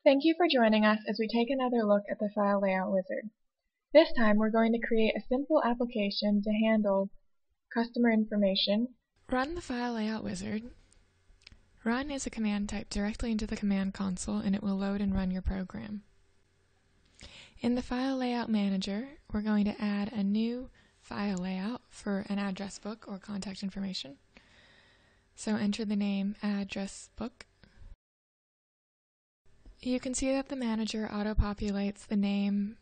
Thank you for joining us as we take another look at the File Layout Wizard. This time we're going to create a simple application to handle customer information. Run the File Layout Wizard. Run is a command typed directly into the command console, and it will load and run your program. In the File Layout Manager, we're going to add a new file layout for an address book or contact information. So enter the name address book. You can see that the manager auto-populates the name,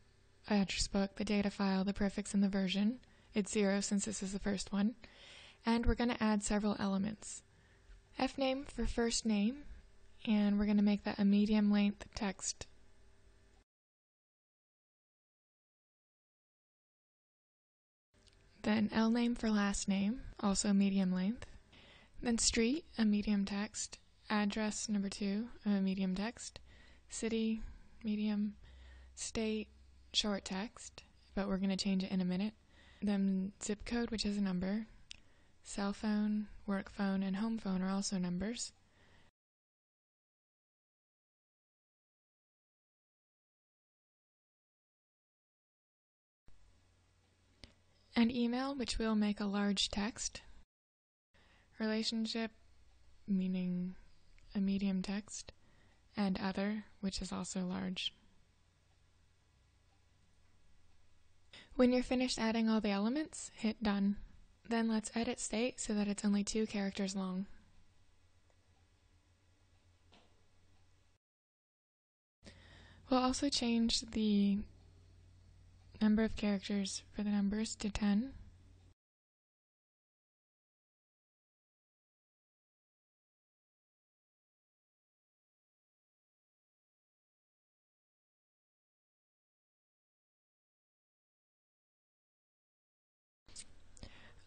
address book, the data file, the prefix, and the version. It's 0 since this is the first one. And we're going to add several elements. Fname for first name, and we're going to make that a medium length text. Then lname for last name, also medium length. Then street, a medium text. Address number 2, a medium text. City, medium. State, short text, but we're going to change it in a minute. Then zip code, which is a number. Cell phone, work phone, and home phone are also numbers. And email, which will make a large text. Relationship, meaning a medium text. And other, which is also large. When you're finished adding all the elements, hit Done. Then let's edit state so that it's only 2 characters long. We'll also change the number of characters for the numbers to 10.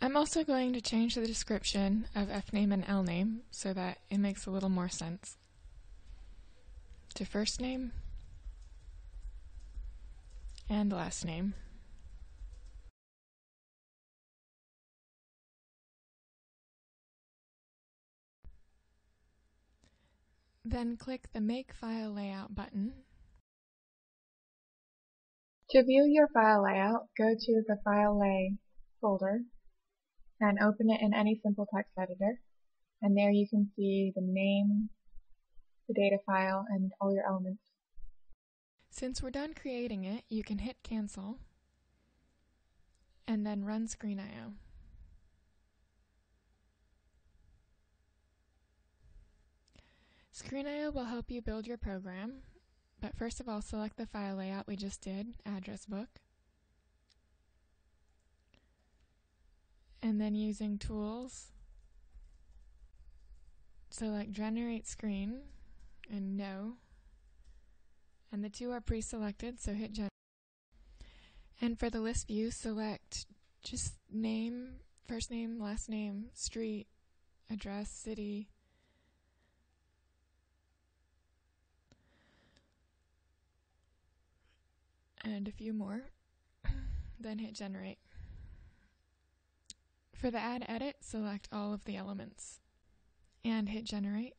I'm also going to change the description of fname and lname so that it makes a little more sense. To first name and last name. Then click the Make File Layout button. To view your file layout, go to the File Lay folder and open it in any simple text editor. And there you can see the name, the data file, and all your elements. Since we're done creating it, you can hit Cancel and then run Screen.io. Screen.io will help you build your program, but first of all, select the file layout we just did, address book. And then using Tools, select Generate Screen and No. And the 2 are pre-selected, so hit Generate. And for the list view, select just name, first name, last name, street, address, city, and a few more. Then hit Generate. For the Add Edit, select all of the elements and hit Generate.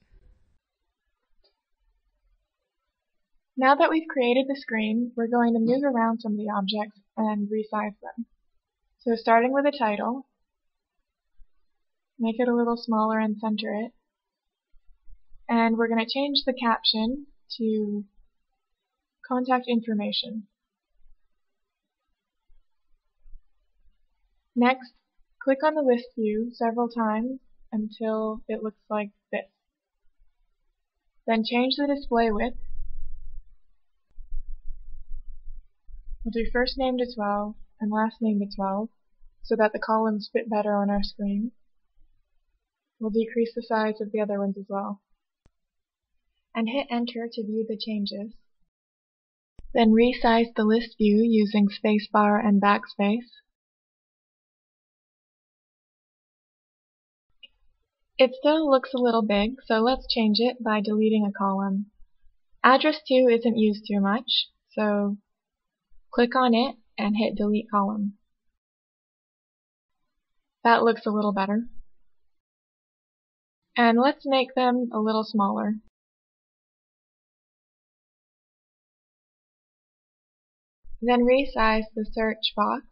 Now that we've created the screen, we're going to move around some of the objects and resize them. So starting with a title, make it a little smaller and center it. And we're going to change the caption to Contact Information. Next, click on the list view several times until it looks like this. Then change the display width. We'll do first name to 12 and last name to 12 so that the columns fit better on our screen. We'll decrease the size of the other ones as well. And hit Enter to view the changes. Then resize the list view using spacebar and backspace. It still looks a little big, so let's change it by deleting a column. Address 2 isn't used too much, so click on it and hit Delete Column. That looks a little better. And let's make them a little smaller. Then resize the search box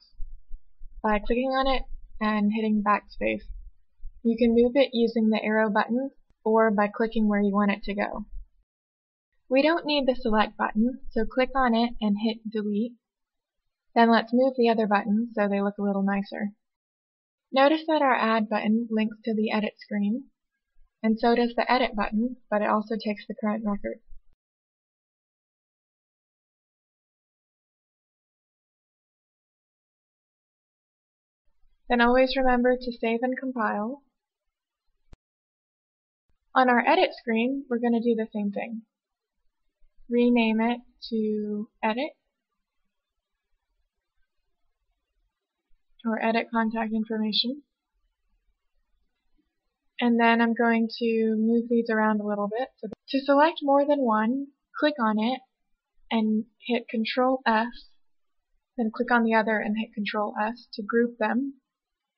by clicking on it and hitting backspace. You can move it using the arrow button or by clicking where you want it to go. We don't need the select button, so click on it and hit delete. Then let's move the other buttons so they look a little nicer. Notice that our add button links to the edit screen, and so does the edit button, but it also takes the current record. Then always remember to save and compile. On our edit screen, we're going to do the same thing. Rename it to edit, or edit contact information. And then I'm going to move these around a little bit. So to select more than one, click on it and hit Control S, then click on the other and hit Control S to group them.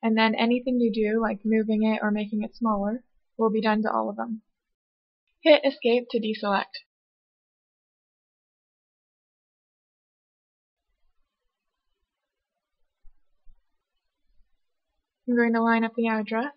And then anything you do, like moving it or making it smaller, will be done to all of them. Hit Escape to deselect. I'm going to line up the address.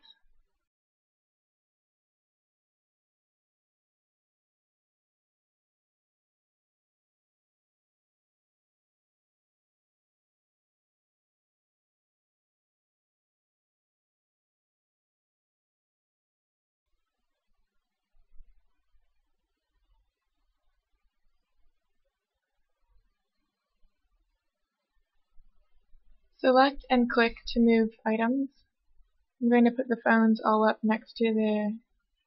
Select and click to move items. I'm going to put the phones all up next to the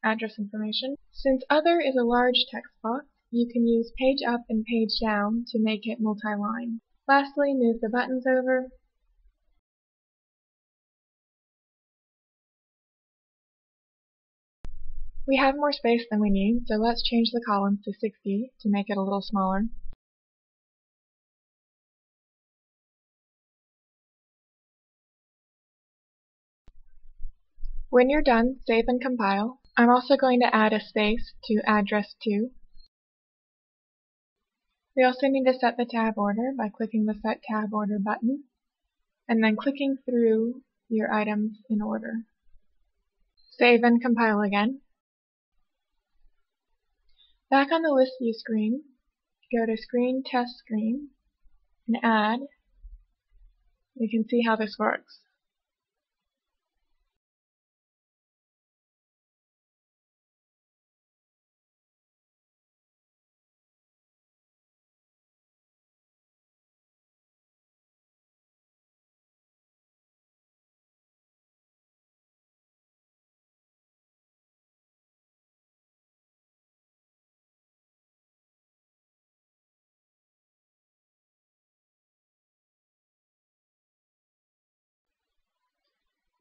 address information. Since Other is a large text box, you can use Page Up and Page Down to make it multi-line. Lastly, move the buttons over. We have more space than we need, so let's change the columns to 60 to make it a little smaller. When you're done, save and compile. I'm also going to add a space to address 2. We also need to set the tab order by clicking the Set Tab Order button, and then clicking through your items in order. Save and compile again. Back on the List View screen, go to Screen Test Screen, and add. You can see how this works.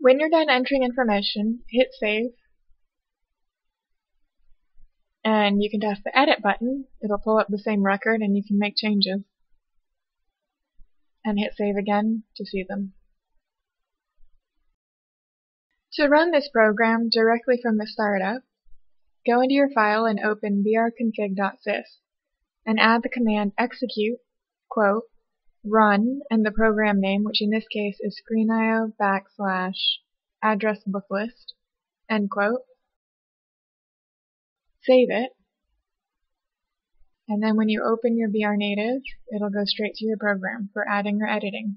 When you're done entering information, hit Save, and you can tap the Edit button. It'll pull up the same record and you can make changes. And hit Save again to see them. To run this program directly from the startup, go into your file and open brconfig.sys and add the command execute, quote, run, and the program name, which in this case is screenio / address book list, end quote. Save it, and then when you open your BR Native, it'll go straight to your program for adding or editing.